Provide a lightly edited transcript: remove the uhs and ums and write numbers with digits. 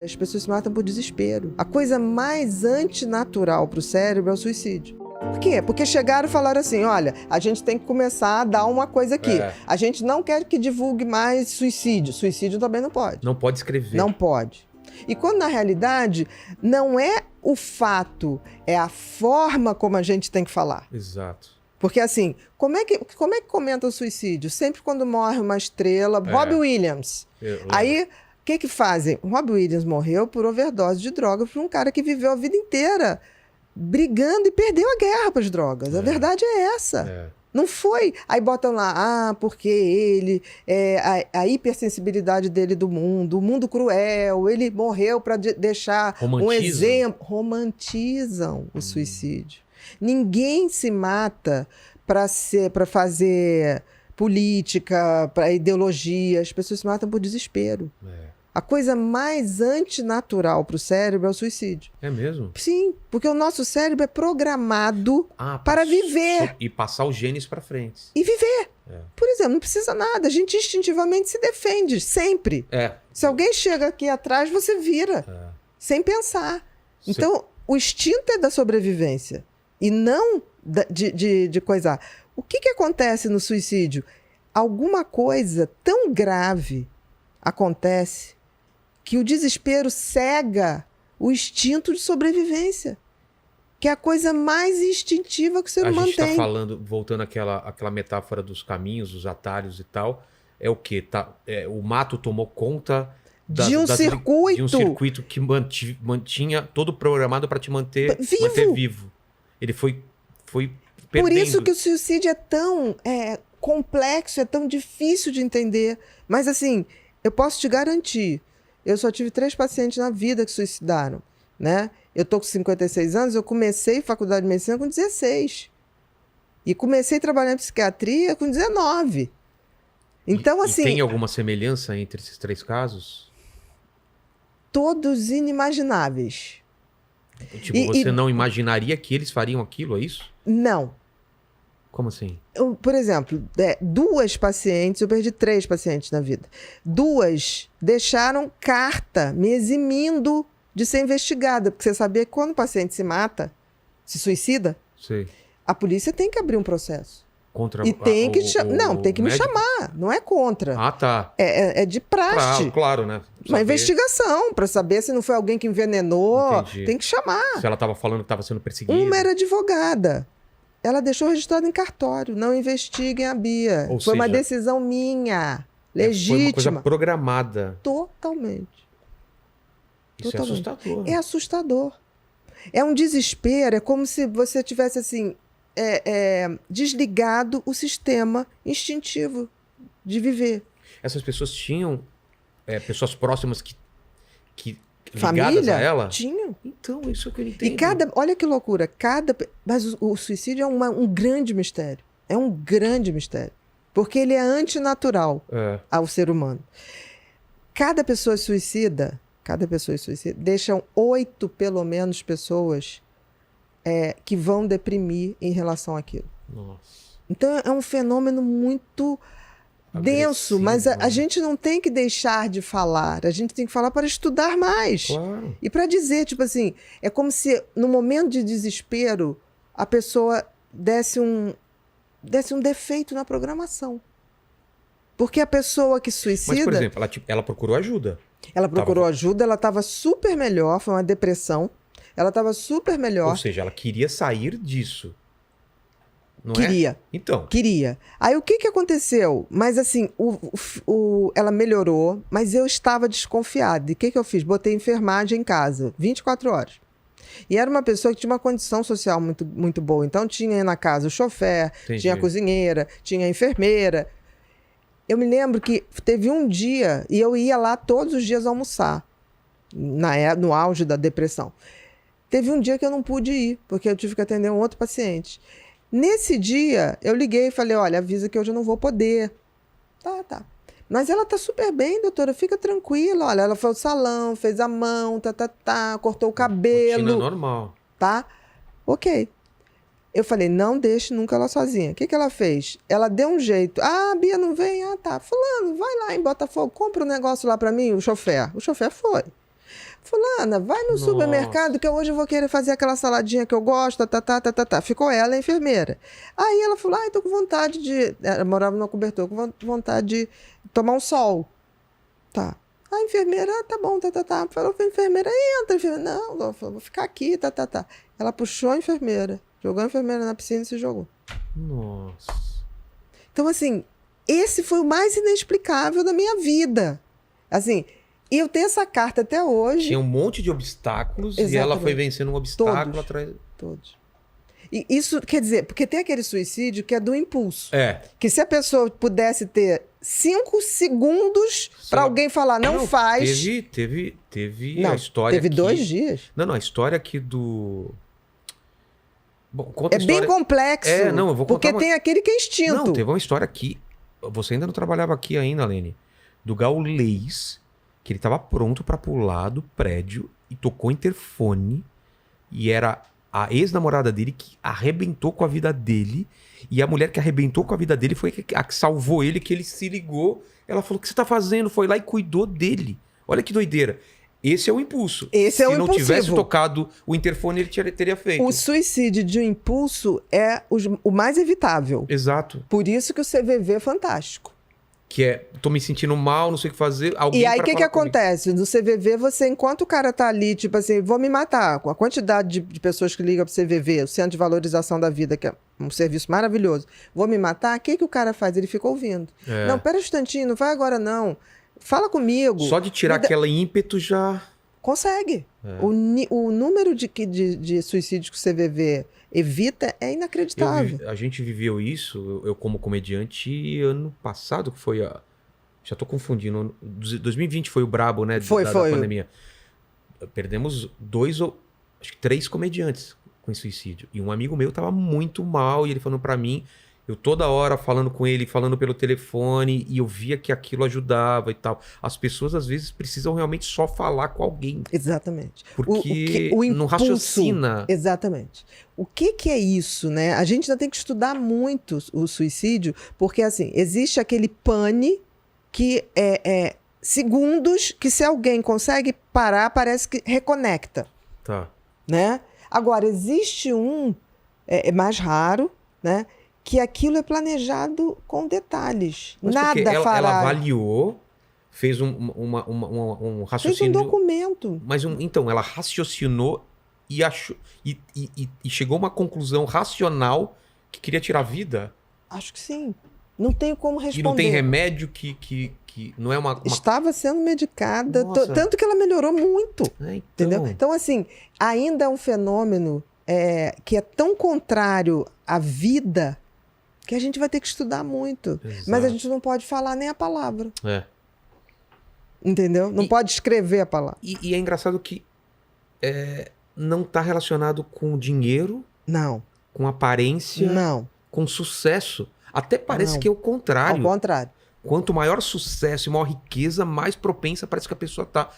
As pessoas se matam por desespero. A coisa mais antinatural para o cérebro é o suicídio. Por quê? Porque chegaram e falaram assim, olha, a gente tem que começar a dar uma coisa aqui. A gente não quer que divulgue mais suicídio. Suicídio também não pode. Não pode escrever. Não pode. E quando, na realidade, não é o fato, é a forma como a gente tem que falar. Exato. Porque, assim, como é que comenta o suicídio? Sempre quando morre uma estrela, Robbie Williams. Aí, o que fazem? O Robbie Williams morreu por overdose de droga por um cara que viveu a vida inteira brigando e perdeu a guerra para as drogas. A verdade é essa. Não foi. Aí botam lá, porque ele, a hipersensibilidade dele do mundo, o mundo cruel, ele morreu para deixar um exemplo. Romantizam o suicídio. Ninguém se mata para fazer política, para ideologia. As pessoas se matam por desespero. A coisa mais antinatural para o cérebro é o suicídio. É mesmo? Sim, porque o nosso cérebro é programado para viver. E passar os genes para frente. E viver. Por exemplo, não precisa nada. A gente instintivamente se defende, sempre. Se alguém chega aqui atrás, você vira. Sem pensar. Então, o instinto é da sobrevivência. E não de coisar. O que acontece no suicídio? Alguma coisa tão grave acontece que o desespero cega o instinto de sobrevivência, que é a coisa mais instintiva que o ser humano tem. A gente está falando, voltando àquela metáfora dos caminhos, dos atalhos e tal, é o quê? O mato tomou conta de um circuito que mantinha todo programado para te manter vivo. Ele foi perdendo. Por isso que o suicídio é tão complexo, é tão difícil de entender. Mas assim, eu posso te garantir, eu só tive 3 pacientes na vida que suicidaram, né? Eu tô com 56 anos, eu comecei faculdade de medicina com 16. E comecei a trabalhar em psiquiatria com 19. Então, assim... E tem alguma semelhança entre esses 3 casos? Todos inimagináveis. Tipo, você não imaginaria que eles fariam aquilo, é isso? Não. Como assim? Por exemplo, 2 pacientes, eu perdi 3 pacientes na vida. 2 deixaram carta me eximindo de ser investigada. Porque você sabia que quando o paciente se mata, se suicida, a polícia tem que abrir um processo. Contra e tem que tem que me chamar, não é contra. Ah, tá. É de praxe. Claro, né? Uma investigação, para saber se não foi alguém que envenenou. Entendi. Tem que chamar. Se ela estava falando que estava sendo perseguida. Uma era advogada. Ela deixou registrado em cartório. Não investiguem a Bia. Foi uma decisão minha. Legítima. Foi uma coisa programada. Totalmente. Isso é assustador. É assustador. É um desespero. É como se você tivesse assim... desligado o sistema instintivo de viver. Essas pessoas tinham pessoas próximas que família, ligadas a ela? Tinham. Então, isso que eu entendo. E olha que loucura, mas o suicídio é um grande mistério. É um grande mistério. Porque ele é antinatural ao ser humano. Cada pessoa suicida, deixam 8, pelo menos, pessoas que vão deprimir em relação àquilo. Nossa. Então é um fenômeno muito denso, mas a gente não tem que deixar de falar, a gente tem que falar para estudar mais. Claro. E para dizer, tipo assim, é como se no momento de desespero a pessoa desse um defeito na programação. Porque a pessoa que suicida... Mas, por exemplo, ela procurou ajuda. Ela procurou ajuda, ela estava super melhor, foi uma depressão. Ela estava super melhor. Ou seja, ela queria sair disso. Não queria. Então. Queria. Aí o que aconteceu? Mas assim, ela melhorou, mas eu estava desconfiada. E o que eu fiz? Botei enfermagem em casa, 24 horas. E era uma pessoa que tinha uma condição social muito, muito boa. Então tinha na casa o chofer, tinha a cozinheira, tinha a enfermeira. Eu me lembro que teve um dia, e eu ia lá todos os dias almoçar, no auge da depressão. Teve um dia que eu não pude ir, porque eu tive que atender um outro paciente. Nesse dia, eu liguei e falei, olha, avisa que hoje eu não vou poder. Tá. Mas ela tá super bem, doutora, fica tranquila. Olha, ela foi ao salão, fez a mão, cortou o cabelo. Rotina normal. Tá? Ok. Eu falei, não deixe nunca ela sozinha. O que ela fez? Ela deu um jeito. Ah, a Bia não vem? Ah, tá. Fulano, vai lá em Botafogo, compra um negócio lá pra mim, o chofer. O chofer foi. fulana, vai no Nossa. supermercado que hoje eu vou querer fazer aquela saladinha que eu gosto, tá. Ficou ela, a enfermeira. Aí ela falou, tô com vontade de... Ela morava no cobertor, com vontade de tomar um sol. Tá. A enfermeira, tá bom, tá. Falou pra enfermeira, entra, enfermeira. Não, ela falou, vou ficar aqui, tá. Ela puxou a enfermeira, jogou a enfermeira na piscina e se jogou. Nossa. Então, assim, esse foi o mais inexplicável da minha vida. Assim, e eu tenho essa carta até hoje. Tinha um monte de obstáculos. Exatamente. E ela foi vencendo um obstáculo atrás. Todos. E isso, quer dizer, porque tem aquele suicídio que é do impulso. É. Que se a pessoa pudesse ter 5 segundos para alguém falar, não faz... Teve não, a história teve aqui... 2 dias. Não, a história aqui do... Bom, conta é a história... bem complexo. Não, eu vou contar porque tem aquele que é instinto. Não, teve uma história aqui... Você ainda não trabalhava aqui ainda, Lene. Do Gaulês, que ele tava pronto pra pular do prédio e tocou interfone. E era a ex-namorada dele que arrebentou com a vida dele. E a mulher que arrebentou com a vida dele foi a que salvou ele, que ele se ligou. Ela falou, o que você tá fazendo? Foi lá e cuidou dele. Olha que doideira. Esse é o impulso. Esse é o impulsivo. Se não tivesse tocado o interfone, ele teria feito. O suicídio de um impulso é o mais evitável. Exato. Por isso que o CVV é fantástico. Que é, tô me sentindo mal, não sei o que fazer. E aí, o que acontece? No CVV, você, enquanto o cara tá ali, tipo assim, vou me matar, com a quantidade de pessoas que ligam pro CVV, o Centro de Valorização da Vida, que é um serviço maravilhoso, vou me matar, o que o cara faz? Ele fica ouvindo. Não, pera um instantinho, não vai agora não. Fala comigo. Só de tirar aquele ímpeto já... Consegue. O número de suicídios que o CVV evita é inacreditável. A gente viveu isso, eu como comediante, ano passado, que foi a... Já tô confundindo. 2020 foi o brabo, né? Da pandemia. Perdemos 2 ou... Acho que 3 comediantes com suicídio. E um amigo meu tava muito mal e ele falou pra mim... Eu toda hora falando com ele, falando pelo telefone, e eu via que aquilo ajudava e tal. As pessoas, às vezes, precisam realmente só falar com alguém. Exatamente. Porque o impulso, não raciocina. Exatamente. O que é isso, né? A gente ainda tem que estudar muito o suicídio, porque, assim, existe aquele pane que é segundos que, se alguém consegue parar, parece que reconecta. Tá. Né? Agora, existe é mais raro, né? Que aquilo é planejado com detalhes. Mas nada fará. Ela avaliou, fez um raciocínio... Fez um documento. Mas então, ela raciocinou e achou e chegou a uma conclusão racional que queria tirar a vida? Acho que sim. Não tenho como responder. E não tem remédio que não é uma... Estava sendo medicada, tanto que ela melhorou muito. Então... Entendeu? Então, assim, ainda é um fenômeno que é tão contrário à vida... que a gente vai ter que estudar muito. Exato. Mas a gente não pode falar nem a palavra. Entendeu? Não pode escrever a palavra. E é engraçado que não está relacionado com dinheiro, não, com aparência, não, com sucesso. Até parece que é o contrário. Ao contrário. Quanto maior sucesso e maior riqueza, mais propensa parece que a pessoa tá